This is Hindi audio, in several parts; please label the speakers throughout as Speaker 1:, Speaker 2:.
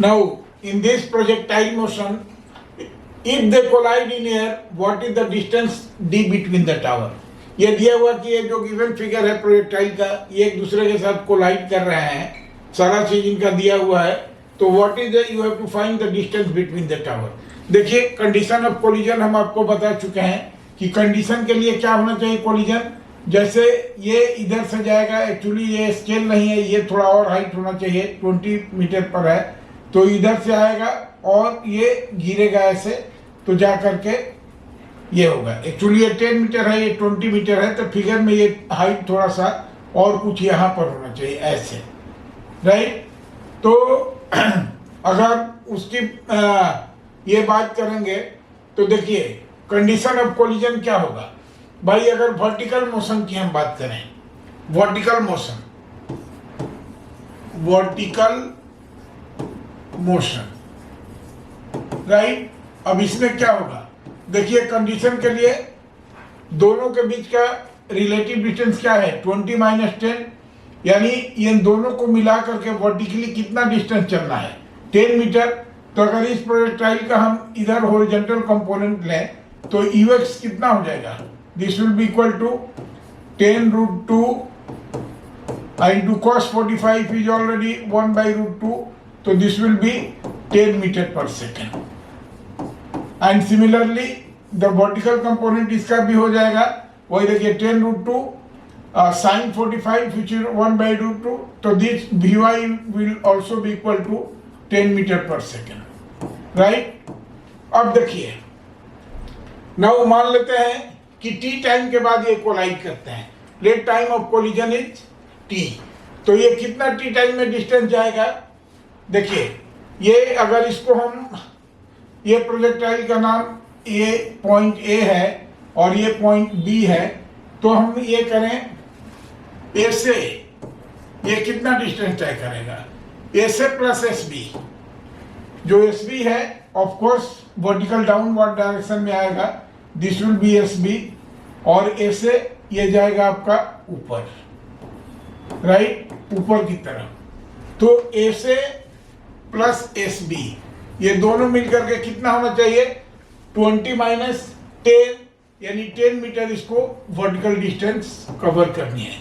Speaker 1: Now, in this projectile motion, if they collide in air, what is the distance d between the tower? ये दिया हुआ कि ये जो गिवन फिगर है प्रोजेक्टाइल का, ये एक दूसरे के साथ कोलाइड कर रहे हैं, सारा चीज इनका दिया हुआ है, तो what is you have to find the distance between the tower. देखिए कंडीशन ऑफ कोलिजन हम आपको बता चुके हैं कि कंडीशन के लिए क्या होना चाहिए कोलिजन. जैसे ये इधर से जाएगा, एक्चुअली ये स्केल नहीं है, ये थोड़ा और हाइट होना चाहिए, 20 मीटर पर है, तो इधर से आएगा और ये गिरेगा ऐसे, तो जा करके ये होगा. एक्चुअली ये 10 मीटर है, ये 20 मीटर है, तो फिगर में ये हाइट थोड़ा सा और कुछ यहाँ पर होना चाहिए ऐसे, राइट. तो अगर उसकी ये बात करेंगे तो देखिए कंडीशन ऑफ कोलिजन क्या होगा भाई. अगर वर्टिकल मोशन की हम बात करें, वर्टिकल मोशन, राइट. अब इसमें क्या होगा, देखिए कंडीशन के लिए दोनों के बीच का रिलेटिव डिस्टेंस क्या है, 20 - 10, यानी इन दोनों को मिला करके वर्टिकली कितना डिस्टेंस चलना है, 10 मीटर. तो अगर इस प्रोजेक्टाइल का हम इधर हॉरिजॉन्टल कंपोनेंट लें तो ux कितना हो जाएगा, this will be equal to 10√2 into cos 45 is already 1/√2, so this will be 10 meter per second. And similarly the vertical component इसका भी हो जाएगा, वही देखिए 10√2 sin 45 which is 1/√2, तो this Vy will also be equal to 10 meter per second, right. अब देखिए नाउ मान लेते हैं कि t टाइम के बाद ये कोलाइड करते हैं, let time of collision is t, तो ये कितना t टाइम में डिस्टेंस जाएगा. देखिए ये अगर इसको हम, ये प्रोजेक्टाइल का नाम ये पॉइंट A है और ये पॉइंट B है, तो हम ये करें A से ये कितना डिस्टेंस तय करेगा, A से प्लस SB. जो SB है of course vertical downward direction में आएगा, दिस विल बी SB, और A से ये जाएगा आपका ऊपर, राइट, ऊपर की तरफ. तो A से प्लस SB ये दोनों मिलकर के कितना होना चाहिए, 20 - 10, यानी 10 मीटर इसको वर्टिकल डिस्टेंस कवर करनी है.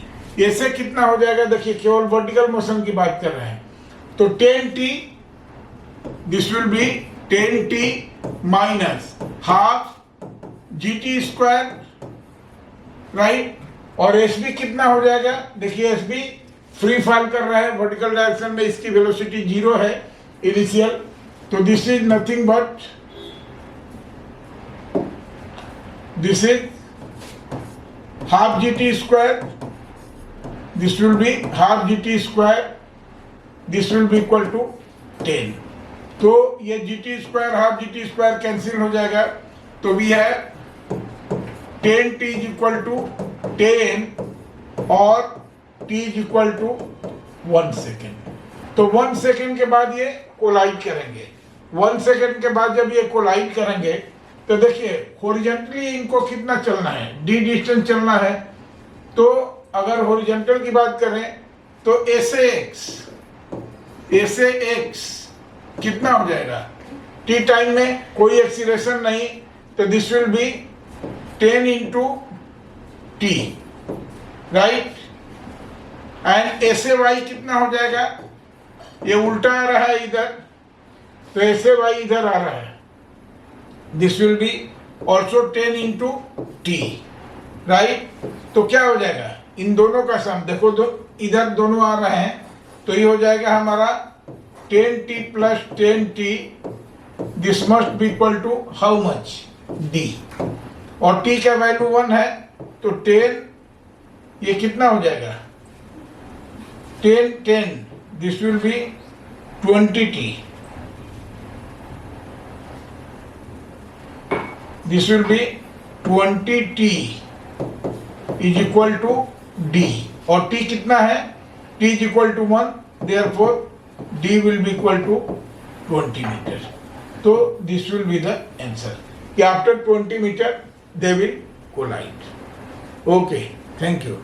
Speaker 1: ऐसे कितना हो जाएगा, देखिए केवल वर्टिकल मोशन की बात कर रहे हैं, तो 10t, this will B 10t minus half gt square, right. और SB कितना हो जाएगा, देखिए SB फ्री फॉल कर रहा है वर्टिकल डायरेक्शन में, इसकी वेलोसिटी 0 है इनिशियल, तो this is nothing but this is half gt square, this will be half gt square, this will be equal to 10. तो ये gt square half gt square cancel हो जाएगा, तो भी है 10t इज इक्वल टू 10 और t is equal to 1 second. तो 1 सेकेंड के बाद ये कोलाइड करेंगे. 1 सेकेंड के बाद जब ये कोलाइड करेंगे तो देखिए हॉरिजॉन्टली इनको कितना चलना है, d डिस्टेंस चलना है. तो अगर हॉरिजॉन्टल की बात करें तो a से x कितना हो जाएगा, t टाइम में कोई एक्सीलरेशन नहीं, तो this will B 10 into t, right. And a से y कितना हो जाएगा, ये उल्टा आ रहा है इधर, तो a से y इधर आ रहा है, this will B also 10 into t, right. तो क्या हो जाएगा, इन दोनों का सम देखो, इधर दोनों आ रहे हैं, तो ये हो जाएगा हमारा 10t plus 10t, this must be equal to how much, d, और t का वैल्यू 1 है, तो 10 ये कितना हो जाएगा, 10, this will be 20t, this will be 20t is equal to d, और t कितना है, t इज इक्वल टू 1, देयरफॉर d will be equal to 20 metre. तो this will be the answer कि after 20 metre they will collide. Okay, thank you.